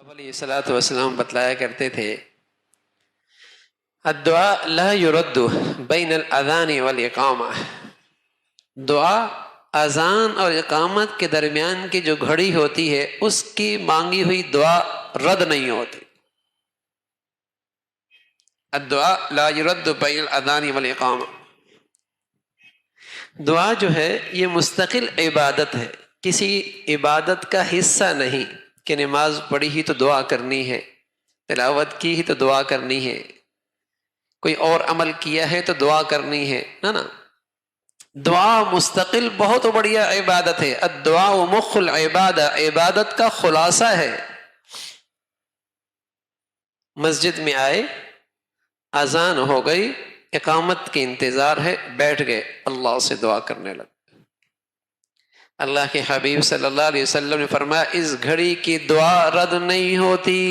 آپ علیہ الصلوۃ والسلام بتلایا کرتے تھے الدعاء لا يرد بین الاذان والاقامہ، دعا اذان اور اقامت کے درمیان کی جو گھڑی ہوتی ہے اس کی مانگی ہوئی دعا رد نہیں ہوتی۔ الدعاء لا يرد بین الاذان والاقامہ، دعا جو ہے یہ مستقل عبادت ہے، کسی عبادت کا حصہ نہیں کہ نماز پڑھی ہی تو دعا کرنی ہے، تلاوت کی ہی تو دعا کرنی ہے، کوئی اور عمل کیا ہے تو دعا کرنی ہے، نا۔ دعا مستقل بہت بڑھیا عبادت ہے۔ الدعاء مخ العبادہ، عبادت کا خلاصہ ہے۔ مسجد میں آئے، اذان ہو گئی، اقامت کے انتظار ہے، بیٹھ گئے، اللہ سے دعا کرنے لگے۔ اللہ کے حبیب صلی اللہ علیہ وسلم نے فرمایا اس گھڑی کی دعا رد نہیں ہوتی۔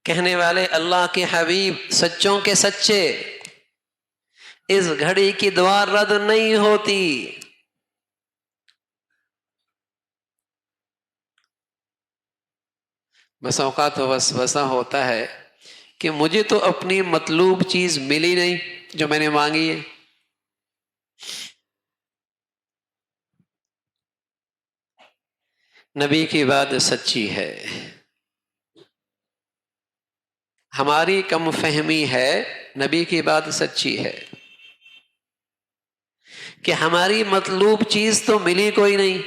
کہنے والے اللہ کے حبیب سچوں کے سچے، اس گھڑی کی دعا رد نہیں ہوتی۔ بس اوقات وسوسہ ہوتا ہے کہ مجھے تو اپنی مطلوب چیز ملی نہیں جو میں نے مانگی ہے۔ نبی کی بات سچی ہے، ہماری کم فہمی ہے، نبی کی بات سچی ہے کہ ہماری مطلوب چیز تو ملی کوئی نہیں،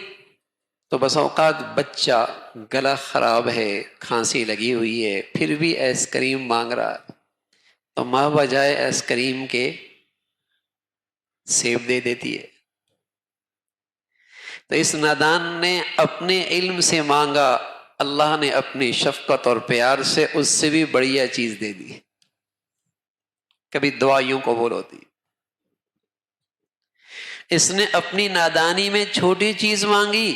تو بس اوقات بچہ گلا خراب ہے، کھانسی لگی ہوئی ہے، پھر بھی آئس کریم مانگ رہا ہے، تو ماں بجائے آئس کریم کے سیب دے دیتی ہے۔ تو اس نادان نے اپنے علم سے مانگا، اللہ نے اپنی شفقت اور پیار سے اس سے بھی بڑھیا چیز دے دی۔ کبھی دعا یوں قبول ہوتی، اس نے اپنی نادانی میں چھوٹی چیز مانگی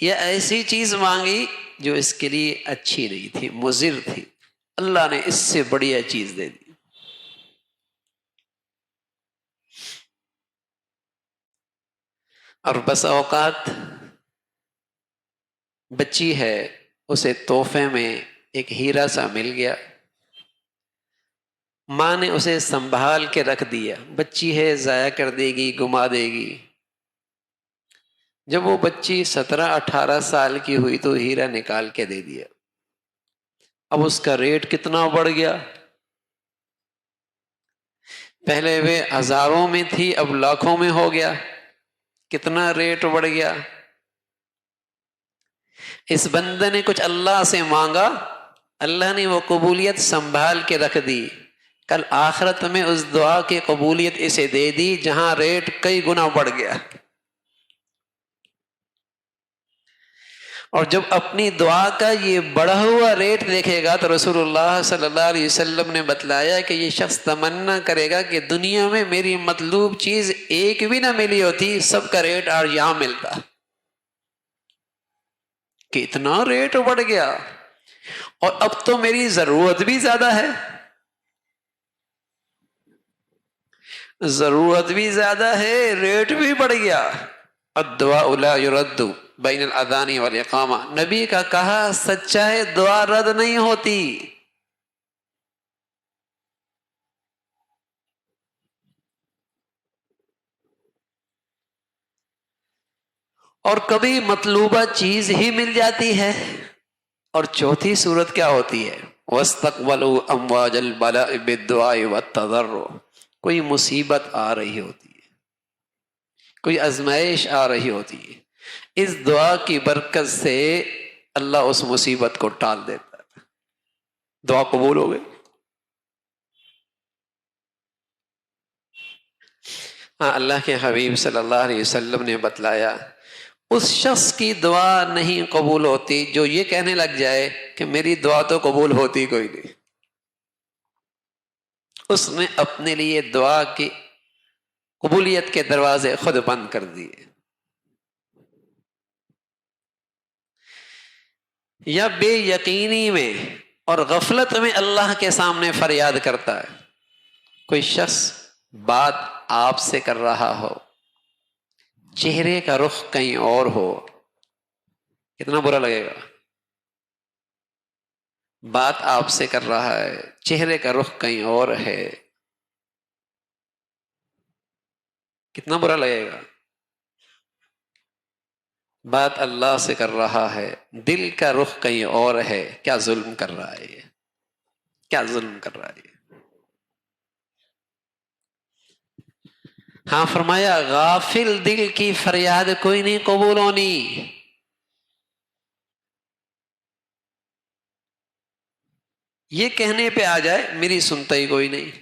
یا ایسی چیز مانگی جو اس کے لیے اچھی نہیں تھی، مضر تھی، اللہ نے اس سے بڑھیا چیز دے دی۔ اور بس اوقات بچی ہے، اسے تحفے میں ایک ہیرا سا مل گیا، ماں نے اسے سنبھال کے رکھ دیا، بچی ہے ضائع کر دے گی، گما دے گی۔ جب وہ بچی 17-18 سال کی ہوئی تو ہیرا نکال کے دے دیا۔ اب اس کا ریٹ کتنا بڑھ گیا، پہلے وہ ہزاروں میں تھی اب لاکھوں میں ہو گیا، کتنا ریٹ بڑھ گیا۔ اس بندے نے کچھ اللہ سے مانگا، اللہ نے وہ قبولیت سنبھال کے رکھ دی، کل آخرت میں اس دعا کی قبولیت اسے دے دی جہاں ریٹ کئی گنا بڑھ گیا۔ اور جب اپنی دعا کا یہ بڑھا ہوا ریٹ دیکھے گا تو رسول اللہ صلی اللہ علیہ وسلم نے بتلایا کہ یہ شخص تمنا کرے گا کہ دنیا میں میری مطلوب چیز ایک بھی نہ ملی ہوتی، سب کا ریٹ آج یہاں ملتا، کہ اتنا ریٹ بڑھ گیا اور اب تو میری ضرورت بھی زیادہ ہے، ضرورت بھی زیادہ ہے، ریٹ بھی بڑھ گیا۔ الدعاء لا يرد بین الاذان والاقامہ، نبی کا کہا سچا ہے، دعا رد نہیں ہوتی۔ اور کبھی مطلوبہ چیز ہی مل جاتی ہے۔ اور چوتھی صورت کیا ہوتی ہے؟ وَاسْتَقْبَلُوا أَمْوَاجَ الْبَلَاءِ بِالدُّعَاءِ وَالتَّضَرُّعِ، کوئی مصیبت آ رہی ہوتی ہے، کوئی آزمائش آ رہی ہوتی ہے، اس دعا کی برکت سے اللہ اس مصیبت کو ٹال دیتا ہے، دعا قبول ہو گئی۔ ہاں، اللہ کے حبیب صلی اللہ علیہ وسلم نے بتلایا اس شخص کی دعا نہیں قبول ہوتی جو یہ کہنے لگ جائے کہ میری دعا تو قبول ہوتی کوئی نہیں، اس نے اپنے لیے دعا کی قبولیت کے دروازے خود بند کر دیے۔ یا بے یقینی میں اور غفلت میں اللہ کے سامنے فریاد کرتا ہے، کوئی شخص بات آپ سے کر رہا ہو، چہرے کا رخ کہیں اور ہو، کتنا برا لگے گا؟ بات آپ سے کر رہا ہے، چہرے کا رخ کہیں اور ہے، کتنا برا لگے گا؟ بات اللہ سے کر رہا ہے، دل کا رخ کہیں اور ہے، کیا ظلم کر رہا ہے یہ، کیا ظلم کر رہا ہے یہ۔ ہاں فرمایا غافل دل کی فریاد کوئی نہیں قبول ہونی۔ یہ کہنے پہ آ جائے میری سنتا ہی کوئی نہیں،